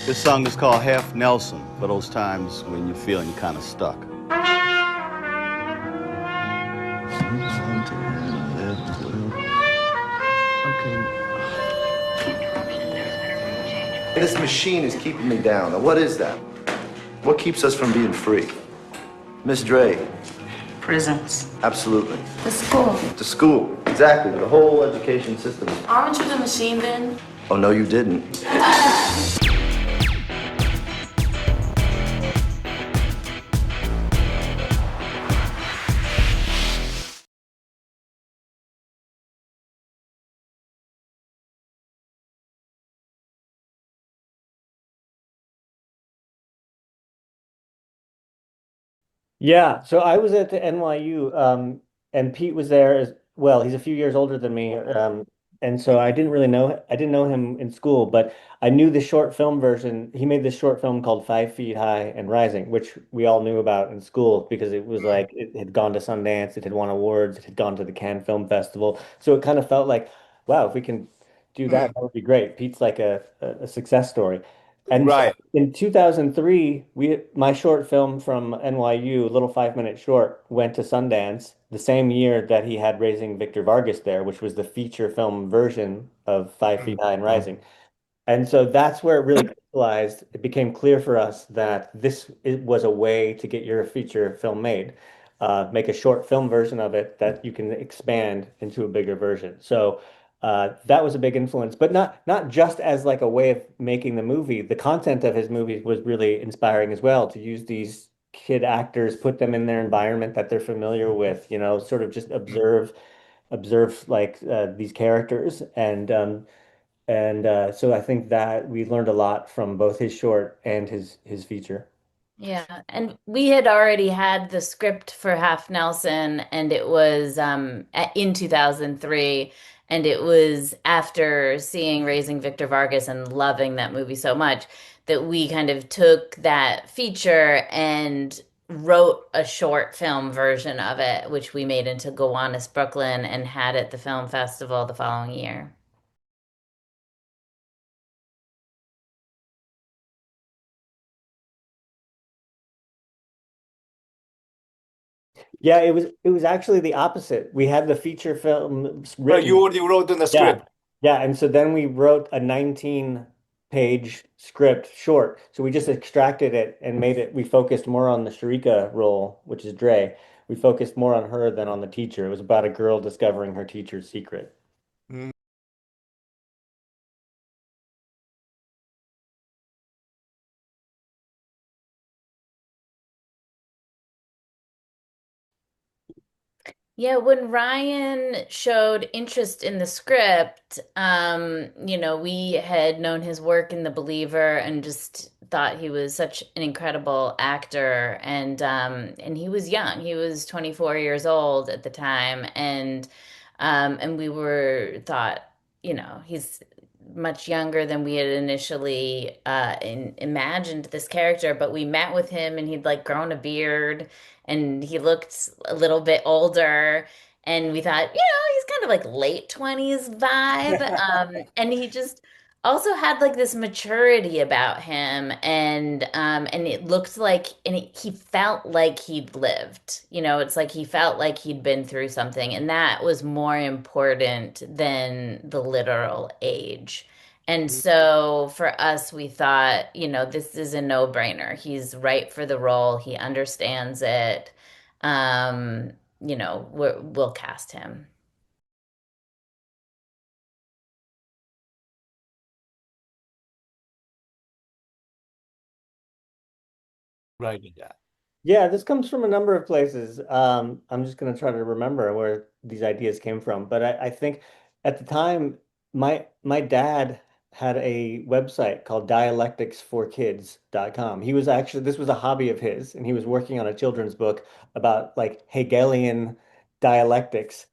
This song is called Half Nelson for those times when you're feeling kind of stuck. This machine is keeping me down. Now, what is that? What keeps us from being free? Miss Drey. Prisons. Absolutely. The school. The school. Exactly. The whole education system. Aren't you the machine then? Oh, no, you didn't. Yeah, so I was at the NYU, and Pete was there as well. He's a few years older than me, and so I didn't know him in school, but I knew the short film version. He made this short film called 5 Feet High and Rising, which we all knew about in school because it was like it had gone to Sundance, it had won awards, it had gone to the Cannes Film Festival. So it kind of felt like, wow, if we can do that, that would be great. Pete's like a success story. And so Right. in 2003, my short film from NYU, little 5 minute short, went to Sundance the same year that he had Raising Victor Vargas there, which was the feature film version of 5 Feet High and Rising. And so that's where it really crystallized. It became clear for us that it was a way to get your feature film made. Make a short film version of it that you can expand into a bigger version. So that was a big influence, but not just as like a way of making the movie. The content of his movies was really inspiring as well, to use these kid actors, put them in their environment that they're familiar with, sort of just observe like these characters and so I think that we learned a lot from both his short and his feature. Yeah, and we had already had the script for Half Nelson, and it was in 2003, and it was after seeing Raising Victor Vargas and loving that movie so much that we kind of took that feature and wrote a short film version of it, which we made into Gowanus, Brooklyn, and had at the film festival the following year. Yeah, it was actually the opposite. We had the feature film Oh, you written. already wrote in the Yeah. script. Yeah, and so then we wrote a 19-page script short. So we just extracted it and made it, we focused more on the Shareeka role, which is Drey. We focused more on her than on the teacher. It was about a girl discovering her teacher's secret. Mm. Yeah, when Ryan showed interest in the script, we had known his work in The Believer and just thought he was such an incredible actor. And he was young. He was 24 years old at the time, and we were thought, he's much younger than we had initially imagined this character. But we met with him, and he'd like grown a beard and he looked a little bit older, and we thought, he's kind of like late 20s vibe. And he just also had like this maturity about him, and it looked like, he felt like he'd lived. It's like he felt like he'd been through something, and that was more important than the literal age. And so for us, we thought, this is a no-brainer. He's right for the role. He understands it. We'll cast him. Right. Yeah. Yeah, this comes from a number of places. I'm just going to try to remember where these ideas came from. But I think at the time, my dad had a website called dialecticsforkids.com. He was actually, this was a hobby of his, and he was working on a children's book about like Hegelian dialectics,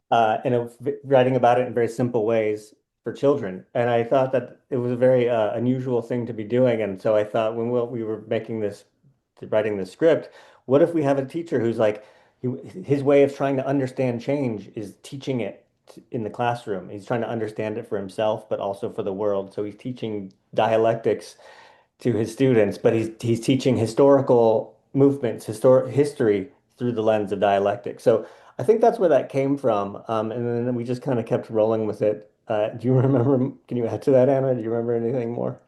writing about it in very simple ways for children. And I thought that it was a very unusual thing to be doing. And so I thought when we were writing the script, what if we have a teacher who's like, his way of trying to understand change is teaching it in the classroom. He's trying to understand it for himself, but also for the world. So he's teaching dialectics to his students, but he's teaching historical movements, history through the lens of dialectic. So I think that's where that came from. And then we just kind of kept rolling with it. Do you remember? Can you add to that, Anna? Do you remember anything more?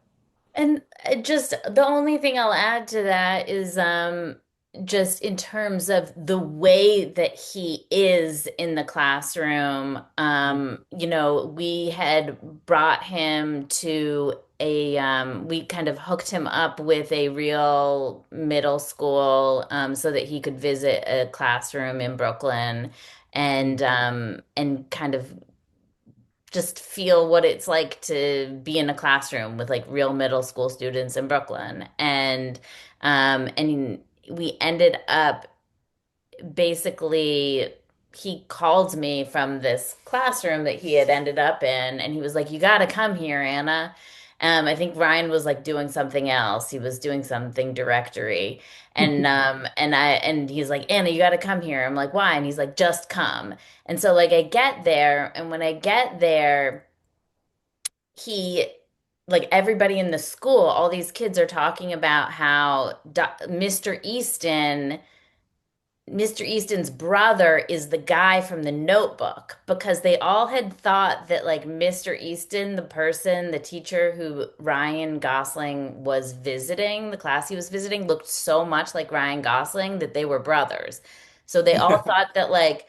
And just the only thing I'll add to that is just in terms of the way that he is in the classroom. We had brought him to we kind of hooked him up with a real middle school so that he could visit a classroom in Brooklyn and kind of just feel what it's like to be in a classroom with like real middle school students in Brooklyn. And we ended up basically he called me from this classroom that he had ended up in and he was like, "You got to come here, Anna." I think Ryan was like doing something else. He was doing something directory. And he's like, "Anna, you got to come here." I'm like, "Why?" And he's like, "Just come." And so like I get there, and when I get there, he like everybody in the school, all these kids are talking about how Mr. Easton's brother is the guy from the Notebook because they all had thought that like Mr. Easton, the teacher who Ryan Gosling was visiting, the class he was visiting, looked so much like Ryan Gosling that they were brothers. So they all thought that like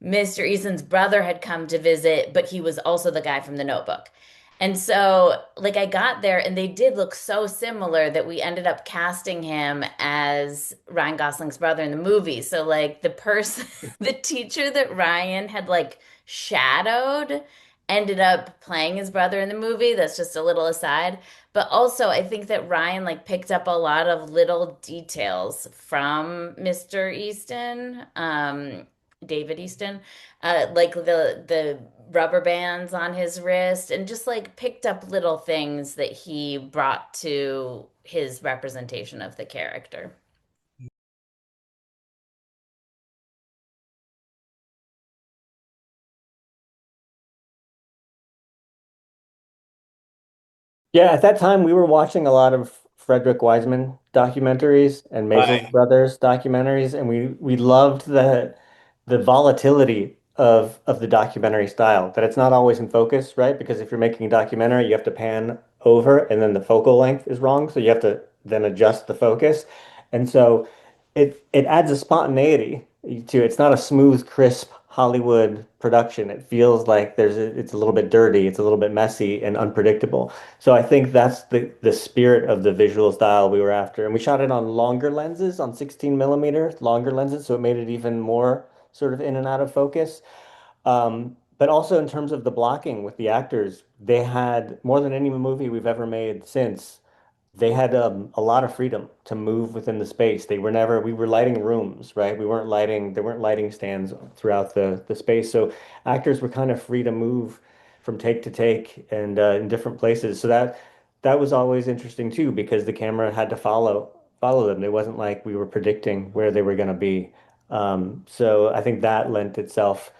Mr. Easton's brother had come to visit, but he was also the guy from the Notebook. And so, like, I got there and they did look so similar that we ended up casting him as Ryan Gosling's brother in the movie. So, like, the person, the teacher that Ryan had, like, shadowed ended up playing his brother in the movie. That's just a little aside. But also, I think that Ryan, like, picked up a lot of little details from Mr. Easton. David Easton, like the rubber bands on his wrist, and just like picked up little things that he brought to his representation of the character. Yeah, at that time we were watching a lot of Frederick Wiseman documentaries and Maisel Right. Brothers documentaries, and we loved the volatility of the documentary style. That it's not always in focus, right? Because if you're making a documentary, you have to pan over, and then the focal length is wrong, so you have to then adjust the focus, and so it adds a spontaneity to it. It's not a smooth, crisp Hollywood production. It feels like it's a little bit dirty, it's a little bit messy and unpredictable. So I think that's the spirit of the visual style we were after. And we shot it on longer lenses, on 16 millimeter longer lenses, so it made it even more sort of in and out of focus. But also in terms of the blocking with the actors, they had more than any movie we've ever made since. They had a lot of freedom to move within the space. We were lighting rooms, right? There weren't lighting stands throughout the space. So actors were kind of free to move from take to take and in different places. So that was always interesting too, because the camera had to follow them. It wasn't like we were predicting where they were going to be. So I think that lent itself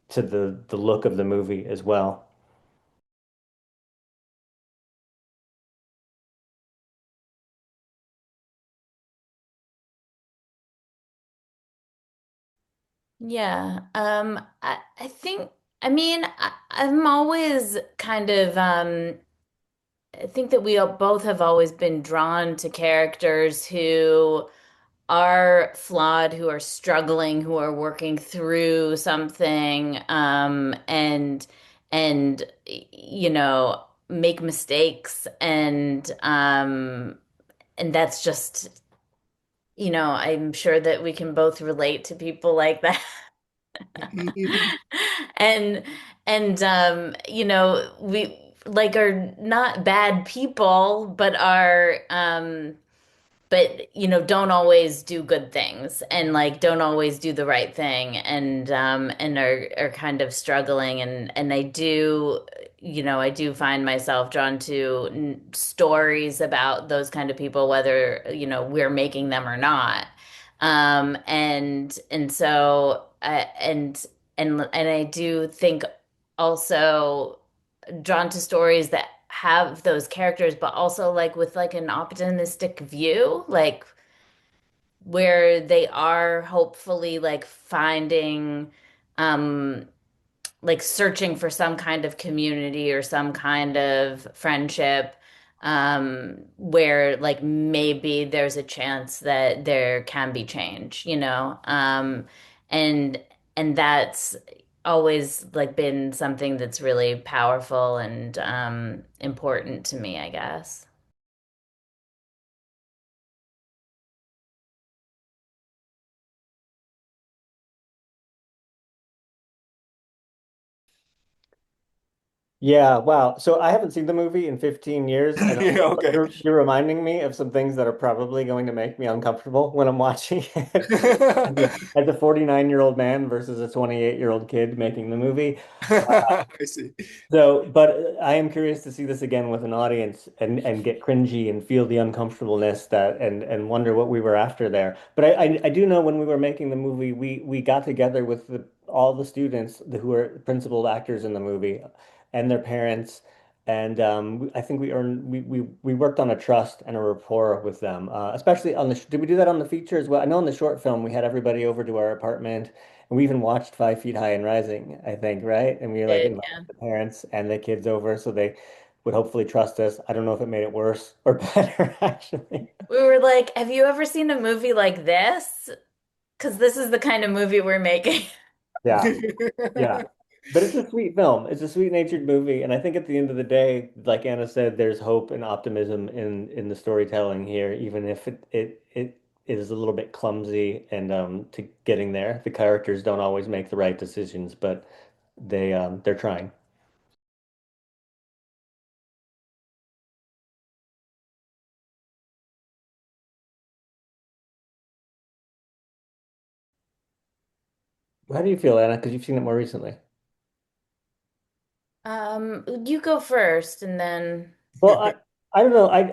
to the look of the movie as well. Yeah, I think, I mean, I'm always kind of, I think that both have always been drawn to characters who are flawed, who are struggling, who are working through something, and make mistakes, and that's just, I'm sure that we can both relate to people like that. And we like are not bad people, but don't always do good things and like don't always do the right thing and are kind of struggling and I do find myself drawn to stories about those kind of people, whether we're making them or not. And so and I do think also drawn to stories that have those characters, but also like with like an optimistic view, like where they are hopefully like finding um like searching for some kind of community or some kind of friendship, where like maybe there's a chance that there can be change, and that's always like been something that's really powerful and important to me, I guess. Yeah, wow. So I haven't seen the movie in 15 years, and Yeah, okay. you're reminding me of some things that are probably going to make me uncomfortable when I'm watching it. As a 49-year-old man versus a 28-year-old kid making the movie. I see. So, but I am curious to see this again with an audience and get cringy and feel the uncomfortableness that and wonder what we were after there. But I do know when we were making the movie, we got together with all the students who were principal actors in the movie and their parents. And I think we worked on a trust and a rapport with them, especially on the. Did we do that on the feature as well? I know on the short film we had everybody over to our apartment, and we even watched 5 Feet High and Rising, I think, right? And we like Did, invited yeah. the parents and the kids over so they would hopefully trust us. I don't know if it made it worse or better, actually. We were like, have you ever seen a movie like this? Because this is the kind of movie we're making. Yeah, yeah. But it's a sweet film. It's a sweet-natured movie, and I think at the end of the day, like Anna said, there's hope and optimism in the storytelling here, even if it is a little bit clumsy and to getting there. The characters don't always make the right decisions, but they're trying. How do you feel, Anna? Because you've seen it more recently. You go first and then Well, I don't know. I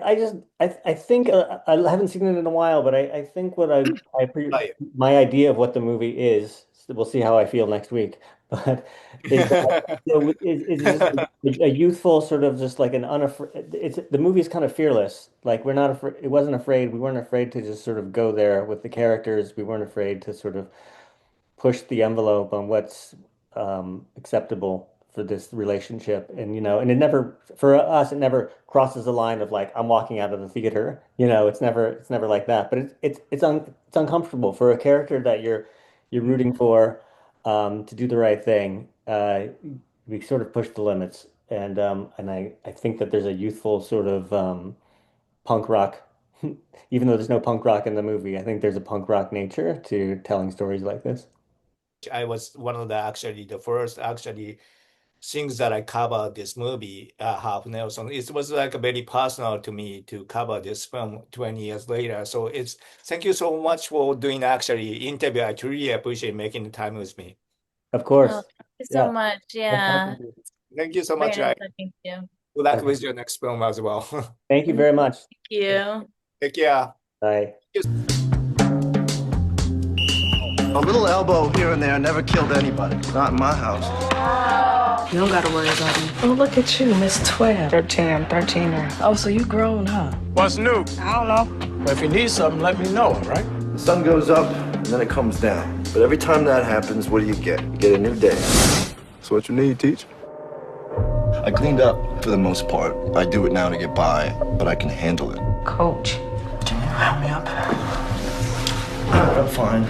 think I haven't seen it in a while, but I think what Right. my idea of what the movie is. We'll see how I feel next week. But is that so is just a youthful sort of just like an unafraid. It's the movie's kind of fearless. Like we're not afraid. It wasn't afraid. We weren't afraid to just sort of go there with the characters. We weren't afraid to sort of push the envelope on what's acceptable for this relationship. And, and it never, for us, it never crosses the line of like, I'm walking out of the theater. It's never like that. But it's uncomfortable for a character that you're rooting for to do the right thing. We sort of push the limits. And I think that there's a youthful sort of punk rock, even though there's no punk rock in the movie, I think there's a punk rock nature to telling stories like this. I was one of the first actually things that I covered this movie, Half Nelson. It was like very personal to me to cover this film 20 years later. So thank you so much for doing actually interview. I truly appreciate making the time with me. Of oh, course. thank you so Yeah. much. Nice Yeah. talking to you. Thank you so Very much. nice Right. talking to you. Good luck Okay. with your next film as well. Thank you very much. Thank you. Take care. Bye. A little elbow here and there never killed anybody. Not in my house. You don't gotta worry about me. Oh, look at you, Miss 12. 13, I'm 13 now. Oh, so you grown, huh? What's new? I don't know. Well, if you need something, let me know, all right? The sun goes up and then it comes down. But every time that happens, what do you get? You get a new day. So what you need, teach? I cleaned up for the most part. I do it now to get by, but I can handle it. Coach, can you help me up? I'm fine.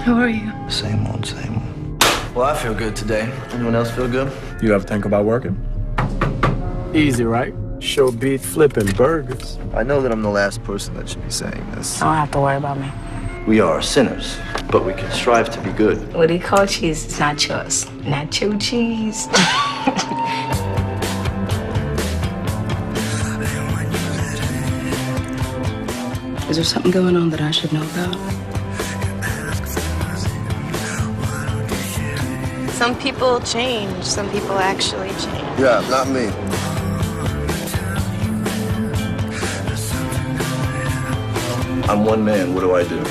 Who are you? Same old, same old. Well, I feel good today. Anyone else feel good? You ever think about working? Easy, right? Show beat flipping burgers. I know that I'm the last person that should be saying this. Don't have to worry about me. We are sinners, but we can strive to be good. What he called cheese is nachos. Nacho cheese. Is there something going on that I should know about? Some people change. Some people actually change. Yeah, not me. I'm one man. What do I do?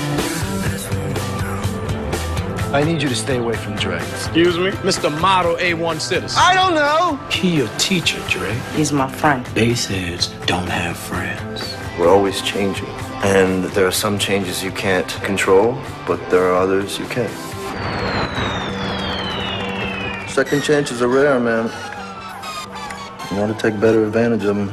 I need you to stay away from Drey. Excuse me? Mr. Model A1 citizen. I don't know. He your teacher, Drey. He's my friend. Baseheads don't have friends. We're always changing. And there are some changes you can't control, but there are others you can. Second chances are rare, man. You want to take better advantage of them.